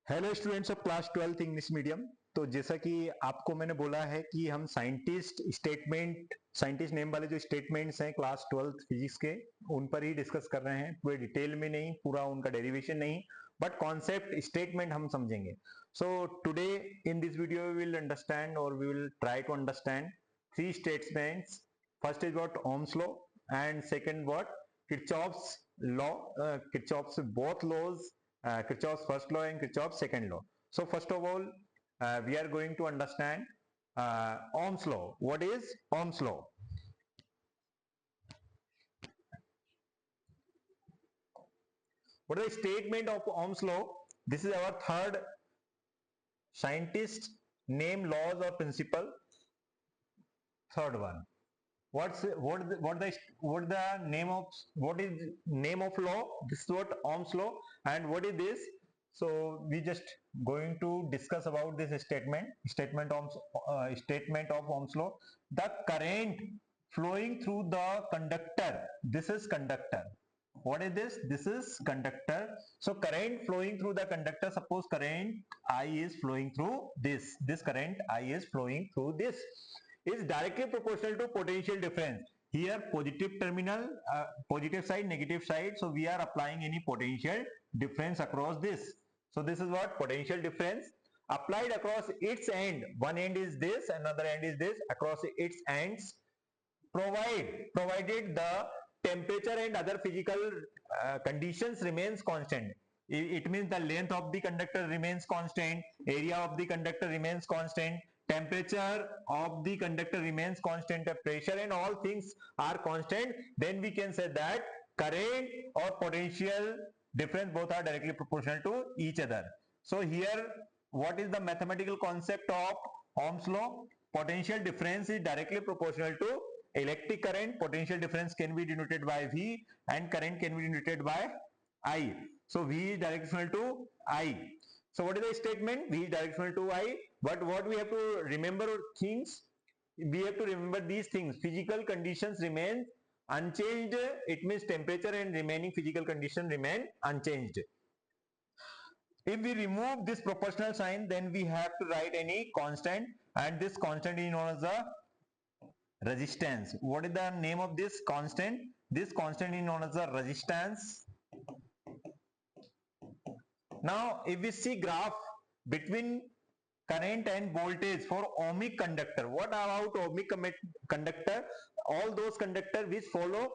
Hello students of class 12 English medium. तो जैसा कि आपको मैंने बोला है कि हम साइंटिस्ट नेम वाले जो स्टेटमेंट्स हैं क्लास 12 फिजिक्स के, उन पर ही डिस्कस कर रहे हैं। पूरे डिटेल में नहीं, पूरा उनका डेरिवेशन नहीं, बट कॉन्सेप्ट स्टेटमेंट हम समझेंगे। So today in this video we will understand और we will try to understand three statements. First is what Ohm's law, and second what Kirchhoff's law, Kirchhoff's both laws, Kirchhoff's first law and Kirchhoff's second law. So first of all, we are going to understand Ohm's law. What is Ohm's law? What is the statement of Ohm's law? This is our third scientist name laws or principle. Third one. What the name of, what is name of law? This is what Ohm's law. And what is this? So we just going to discuss about this statement of Ohm's law. The current flowing through the conductor, this is conductor. What is this? This is conductor. So current flowing through the conductor, suppose current I is flowing through this current I is flowing through this, is directly proportional to potential difference. Here positive terminal, positive side, negative side, so we are applying any potential difference across this. So this is what potential difference applied across its end. One end is this, another end is this. Across its ends, provided the temperature and other physical conditions remains constant. It means the length of the conductor remains constant, area of the conductor remains constant, temperature of the conductor remains constant, the pressure and all things are constant. Then we can say that current or potential difference both are directly proportional to each other. So here, what is the mathematical concept of Ohm's law? Potential difference is directly proportional to electric current. Potential difference can be denoted by V and current can be denoted by I. So V is directional to I. So what is the statement? V is directional to I. But what we have to remember things, we have to remember these things. Physical conditions remain unchanged. It means temperature and remaining physical condition remain unchanged. If we remove this proportional sign, then we have to write any constant, and this constant is known as the resistance. What is the name of this constant? This constant is known as the resistance. Now if we see graph between current and voltage for ohmic conductor, what about ohmic conductor? All those conductors which follow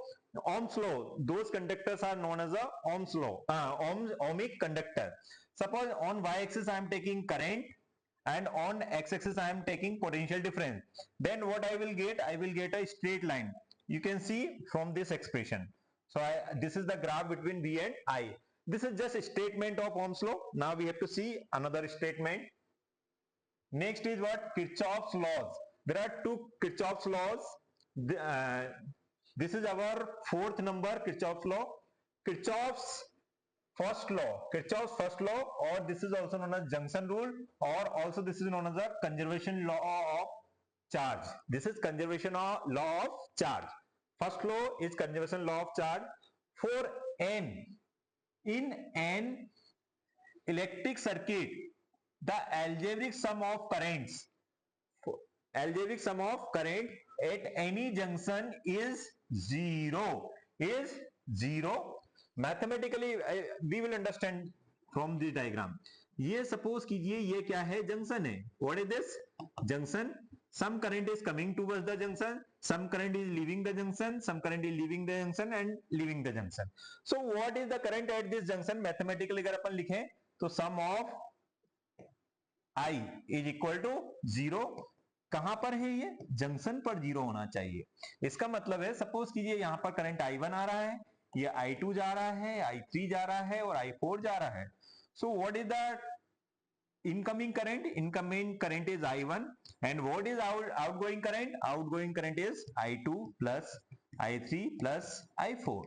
Ohm's law, those conductors are known as a Ohm's law, ohmic conductor. Suppose on y-axis I am taking current and on x-axis I am taking potential difference. Then what I will get? I will get a straight line. You can see from this expression. So this is the graph between V and I. This is just a statement of Ohm's law. Now we have to see another statement. Next is what? Kirchhoff's laws. There are two Kirchhoff's laws. This is our fourth number, Kirchhoff's law. Kirchhoff's Kirchhoff's first law, or this is also known as junction rule, or also this is known as the conservation law of charge. This is conservation law of charge. First law is conservation law of charge. For n, in an electric circuit, the algebraic sum of currents, algebraic sum of current at any junction is zero. Is zero. Mathematically we will understand from the diagram. ये suppose कीजिए ये क्या है? Junction है. What is this? Junction. Some current is coming towards the junction, some current is leaving the junction, some current is leaving the junction and leaving the junction. So what is the current at this junction? Mathematically अगर अपन लिखें तो sum of I is equal to zero. कहां पर है ये? Junction पर zero होना चाहिए. इसका मतलब है सपोज कीजिए यहां पर करंट I1 आ रहा है, ये I2 जा रहा है, I3 जा रहा है और I4 जा रहा है. So what is the incoming current? Incoming current is I1, and what is outgoing current? Outgoing current is I2 plus I3 plus I4.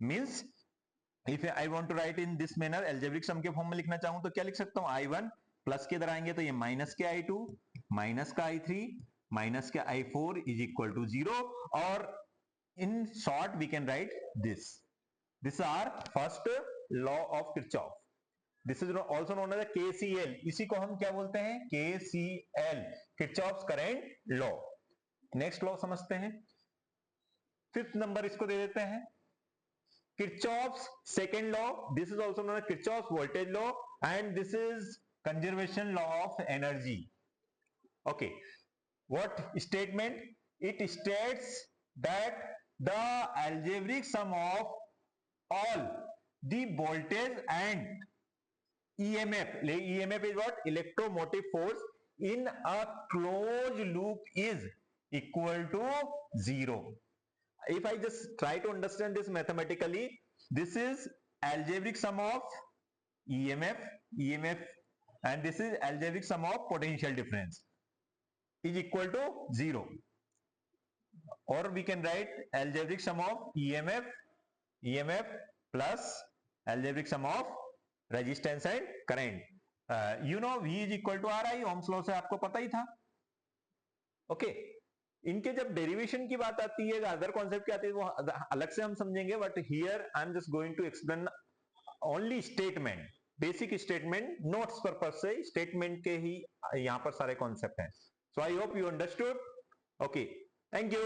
Means if I want to write in this manner, algebraic sum के form में लिखना चाहूं तो क्या लिख सकता हूं? I1 plus के इधर आएंगे तो ये माइनस के I2 माइनस का I3 माइनस के I4 is equal to zero. और in short we can write this. These are first law of Kirchhoff. This is also known as KCL, इसी को हम क्या बोलते हैं, KCL, Kirchhoff's current law. Next law समझते हैं, फिफ्थ नंबर इसको दे देते हैं, Kirchhoff's second law, this is also known as Kirchhoff's voltage law, and this is conservation law of energy. Okay, what statement? It states that the algebraic sum of all the voltage and EMF, EMF is what? Electromotive force in a closed loop is equal to 0. If I just try to understand this mathematically, this is algebraic sum of EMF, and this is algebraic sum of potential difference is equal to 0, or we can write algebraic sum of EMF plus algebraic sum of resistance and current. You know V is equal to RI, ohms law से आपको पता ही था। Okay, इनके जब derivation की बात आती है, अदर कॉन्सेप्ट की आती है, वो अलग से हम समझेंगे, but here I am just going to explain only statement, basic statement, notes purpose से स्टेटमेंट के ही यहां पर सारे कॉन्सेप्ट हैं। So I hope you understood. Okay, thank you.